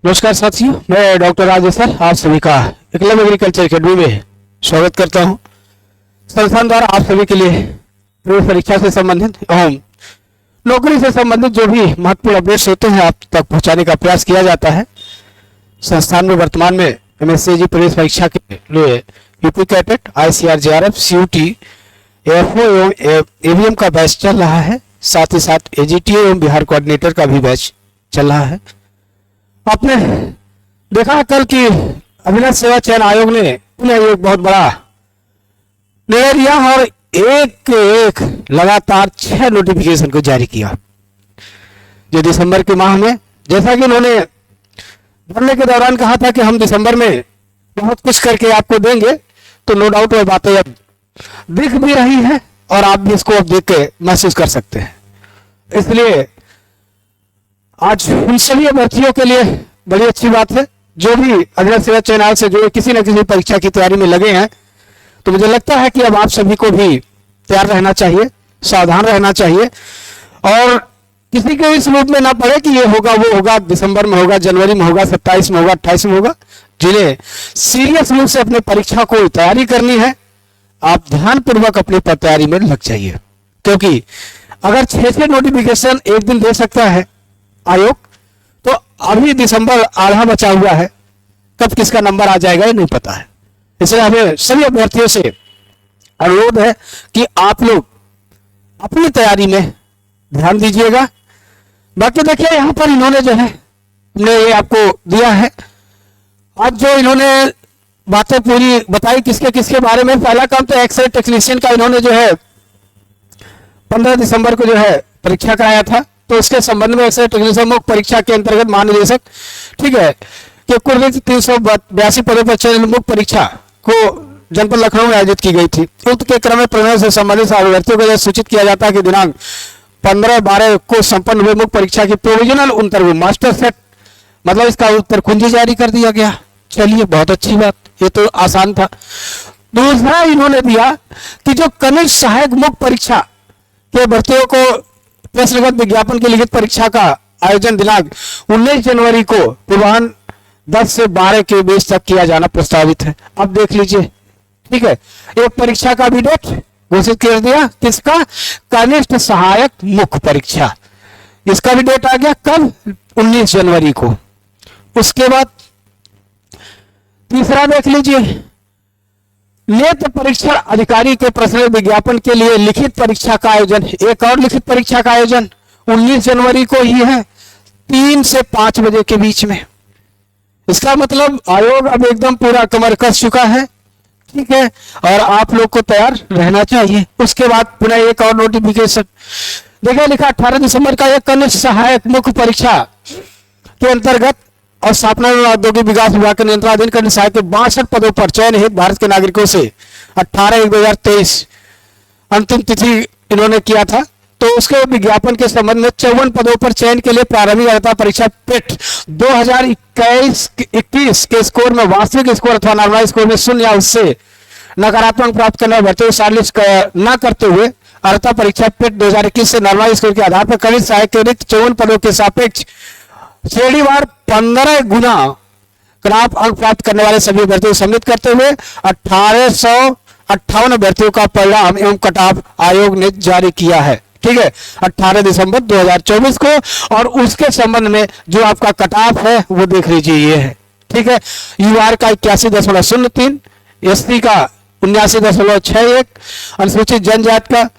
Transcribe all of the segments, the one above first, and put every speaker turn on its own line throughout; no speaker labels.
नमस्कार साथियों, मैं डॉक्टर राजेश सर आप सभी का एकलव्य एग्रीकल्चर अकेडमी में स्वागत करता हूं। संस्थान द्वारा आप सभी के लिए प्रवेश परीक्षा से संबंधित एवं नौकरी से संबंधित जो भी महत्वपूर्ण अपडेट्स होते हैं आप तक पहुंचाने का प्रयास किया जाता है। संस्थान में वर्तमान में MSc प्रवेश परीक्षा के लिए UP cadet, ICRJRF, CUT, AFO एवं AVM का बैच चल रहा है। साथ ही साथ AGTA एवं बिहार कोऑर्डिनेटर का भी बैच चल रहा है। आपने देखा कल कि अभिनव सेवा चयन आयोग ने पुनः एक बहुत बड़ा निर्णय लिया और एक लगातार 6 नोटिफिकेशन को जारी किया। जो दिसंबर के माह में, जैसा कि उन्होंने भरने के दौरान कहा था कि हम दिसंबर में बहुत कुछ करके आपको देंगे, तो नो डाउट वो बातें अब दिख भी रही है और आप भी इसको अब देख के महसूस कर सकते हैं। इसलिए आज उन सभी अभ्यर्थियों के लिए बड़ी अच्छी बात है जो भी अभिनव सेवा चयन आयोग से जो किसी न किसी परीक्षा की तैयारी में लगे हैं। तो मुझे लगता है कि अब आप सभी को भी तैयार रहना चाहिए, सावधान रहना चाहिए और किसी के इस रूप में ना पड़े कि ये होगा वो होगा, दिसंबर में होगा, जनवरी में होगा, 27 में होगा, 28 में होगा। जिन्हें सीरियस रूप से अपने परीक्षा को तैयारी करनी है, आप ध्यानपूर्वक अपनी तैयारी में लग जाइए, क्योंकि अगर 6 नोटिफिकेशन एक दिन दे सकता है आयोग, तो अभी दिसंबर आधा बचा हुआ है, कब किसका नंबर आ जाएगा ये नहीं पता है। इसलिए हमें सभी अभ्यर्थियों से अनुरोध है कि आप लोग अपनी तैयारी में ध्यान दीजिएगा। बाकी देखिए यहाँ पर इन्होंने जो है हमने ये आपको दिया है आज जो इन्होंने बातें पूरी बताई किसके किसके बारे में। पहला काम तो एक्सरे टेक्नीशियन का इन्होंने जो है 15 दिसंबर को जो है परीक्षा कराया था, तो उसके संबंध में एक्सरे टेक्नीशियन मुख्य परीक्षा के अंतर्गत महानिदेशक ठीक है कि कुल 382 पदों पर चयन मुख्य परीक्षा को जनपद लखनऊ में आयोजित की गई थी। उक्त के क्रम में प्रवेश से संबंधित अभ्यर्थियों को सूचित किया जाता है कि दिनांक 15/12 को संपन्न हुए मुख्य परीक्षा की प्रोविजनल इंटरव्यू मास्टर सेट मतलब इसका उत्तर कुंजी जारी कर दिया गया। चलिए बहुत अच्छी बात, ये तो आसान था। दूसरा इन्होंने दिया कि जो कनिष्ठ सहायक मुख्य परीक्षा के अभ्यर्थियों को प्रश्नगत विज्ञापन की लिखित परीक्षा का आयोजन दिनांक 19 जनवरी को पूर्वाह्न 10 से 12 के बीच तक किया जाना प्रस्तावित है। अब देख लीजिए, ठीक है, एक परीक्षा का भी डेट घोषित कर दिया, किसका? कनिष्ठ सहायक मुख्य परीक्षा, इसका भी डेट आ गया कब? 19 जनवरी को। उसके बाद तीसरा देख लीजिए, नेत्र परीक्षण अधिकारी के प्रश्न विज्ञापन के लिए लिखित परीक्षा का आयोजन, एक और लिखित परीक्षा का आयोजन 19 जनवरी को ही है 3 से 5 बजे के बीच में। इसका मतलब आयोग अब एकदम पूरा कमर कस चुका है, ठीक है, और आप लोग को तैयार रहना चाहिए। उसके बाद पुनः एक और नोटिफिकेशन देखिए, लिखा 18 दिसंबर का एक कनिष्ठ सहायक मुख्य परीक्षा के अंतर्गत और स्थापना एवं औद्योगिक विकास विभाग के नियंत्रणाधीन करने सहायक के 62 पदों पर चयन हेतु भारत के नागरिकों से 18/1/2023 अंतिम तिथि इन्होंने किया था। तो उसके विज्ञापन के संबंध में 54 पदों पर चयन के लिए प्रारंभिक अर्हता परीक्षा पेट 2021 के स्कोर में वास्तविक स्कोर अथवा नॉर्मल स्कोर में 0 या उससे नकारात्मक प्राप्त करने वाले शार्टलिस्ट न करते हुए अर्हता परीक्षा पेट 2021 से नॉर्मल स्कोर के आधार पर कनिष्ठ सहायक के रिक्त 54 पदों के सापेक्ष श्रेणीवार 15 गुना खराब अंक प्राप्त करने वाले सभी अभ्यर्थियों को सम्मिलित करते हुए 1858 अभ्यर्थियों का परिणाम एवं कटऑफ आयोग ने जारी किया है, ठीक है, 18 दिसंबर 2024 को। और उसके संबंध में जो आपका कटऑफ है वो देख लीजिए, ये है, ठीक है, यूआर का 81.03, एसटी का 79.61, अनुसूचित जनजाति का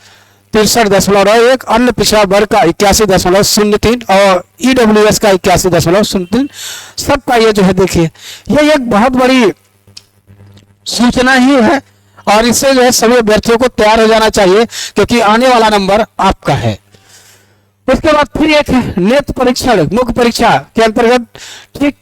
63.1, अन्य पिछड़ा वर्ग का 81.03 और ईडब्ल्यूएस का 81.03। सबका ये जो है देखिए, ये एक बहुत बड़ी सूचना ही है और इससे जो है सभी अभ्यर्थियों को तैयार हो जाना चाहिए, क्योंकि आने वाला नंबर आपका है। उसके बाद फिर एक नेत्र परीक्षण मुख्य परीक्षा के अंतर्गत, ठीक,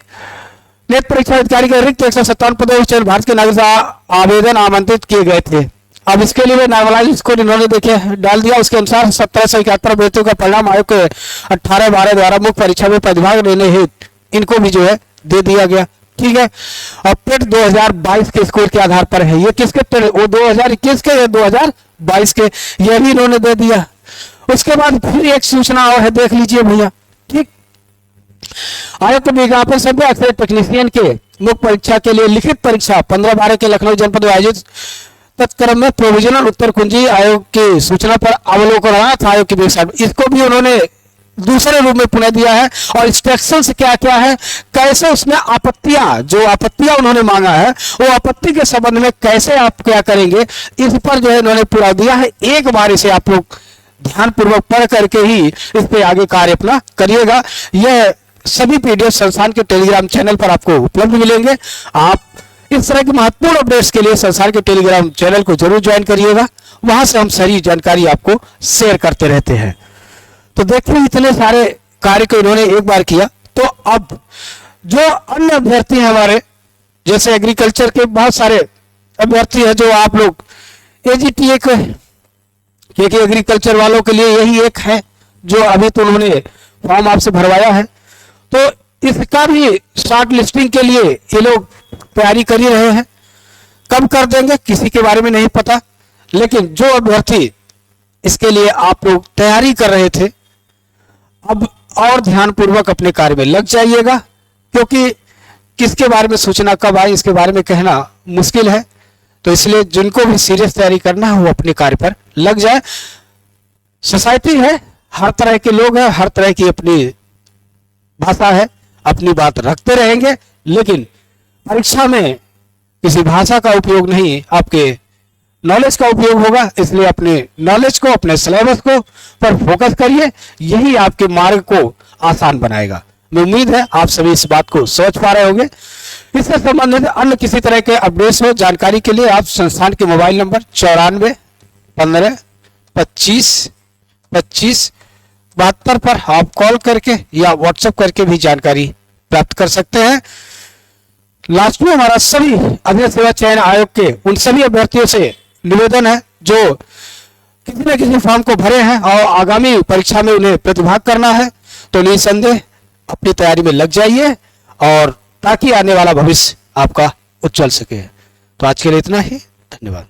नेत्र परीक्षा अधिकारी के रिक्त 157 पदों पर भारत के नागरिक आवेदन आमंत्रित किए गए थे। अब इसके लिए नॉर्मलाइज स्कोर इन्होंने देखे डाल दिया। उसके अनुसार 1771 अभ्यर्थियों का परिणाम आयोग के 18/12 द्वारा मुख्य परीक्षा में प्रतिभाग लेने हेतु इनको भी जो है दे दिया गया, ठीक है, और पेट 2022 के स्कोर के आधार पर है। ये किसके पेट? वो 2021 के या 2022 के, ये भी इन्होंने दे दिया। उसके बाद फिर एक सूचना और है, देख लीजिए भैया, ठीक, आयोग के विज्ञापन से अक्सर टेक्नीशियन के मुख्य परीक्षा के लिए लिखित परीक्षा 15/12 के लखनऊ जनपद में आयोजित तत्क्रम में प्रोविजनल उत्तर कुंजी आयोग की सूचना पर अवलोकन रहा था। आयोग की वेबसाइट इसको भी उन्होंने दूसरे रूप में पुनः दिया है और इंस्ट्रक्शंस क्या क्या है, कैसे उसमें आपत्तियां उन्होंने मांगा है, वो आपत्ति के संबंध में कैसे आप क्या करेंगे, इस पर जो है उन्होंने पूरा दिया है। एक बार इसे आप लोग ध्यानपूर्वक पढ़ करके ही इस पे आगे कार्य अपना करिएगा। यह सभी पीडीएफ संस्थान के टेलीग्राम चैनल पर आपको उपलब्ध मिलेंगे। आप इस तरह की महत्वपूर्ण अपडेट्स के लिए संस्थान के टेलीग्राम चैनल को जरूर ज्वाइन करिएगा, वहां से हम सारी जानकारी आपको शेयर करते रहते हैं। तो देखिए इतने सारे कार्य को इन्होंने एक बार किया। तो अब जो अन्य अभ्यर्थी हैं हमारे, जैसे एग्रीकल्चर के बहुत सारे अभ्यर्थी हैं, जो आप लोग एजीटीए क्योंकि एग्रीकल्चर वालों के लिए यही एक है जो अभी तो उन्होंने फॉर्म आपसे भरवाया है, तो इसका भी शॉर्ट लिस्टिंग के लिए ये लोग तैयारी कर ही रहे हैं। कब कर देंगे किसी के बारे में नहीं पता, लेकिन जो अभ्यर्थी इसके लिए आप लोग तैयारी कर रहे थे, अब और ध्यानपूर्वक अपने कार्य में लग जाइएगा, क्योंकि किसके बारे में सूचना कब आए इसके बारे में कहना मुश्किल है। तो इसलिए जिनको भी सीरियस तैयारी करना है वो अपने कार्य पर लग जाए। सोसाइटी है, हर तरह के लोग हैं, हर तरह की अपनी भाषा है, अपनी बात रखते रहेंगे, लेकिन परीक्षा में किसी भाषा का उपयोग नहीं, आपके नॉलेज का उपयोग होगा। इसलिए अपने नॉलेज को, अपने सिलेबस को पर फोकस करिए, यही आपके मार्ग को आसान बनाएगा। मैं उम्मीद है आप सभी इस बात को समझ पा रहे होंगे। इससे संबंधित अन्य किसी तरह के अपडेट्स हो जानकारी के लिए आप संस्थान के मोबाइल नंबर 94 15 25 25 72 पर आप कॉल करके या व्हाट्सएप करके भी जानकारी प्राप्त कर सकते हैं। लास्ट में हमारा सभी अग्नि सेवा चयन आयोग के उन सभी अभ्यर्थियों से निवेदन है जो किसी न किसी फॉर्म को भरे हैं और आगामी परीक्षा में उन्हें प्रतिभाग करना है, तो निसंदेह अपनी तैयारी में लग जाइए, और ताकि आने वाला भविष्य आपका उज्जवल सके। तो आज के लिए इतना ही, धन्यवाद।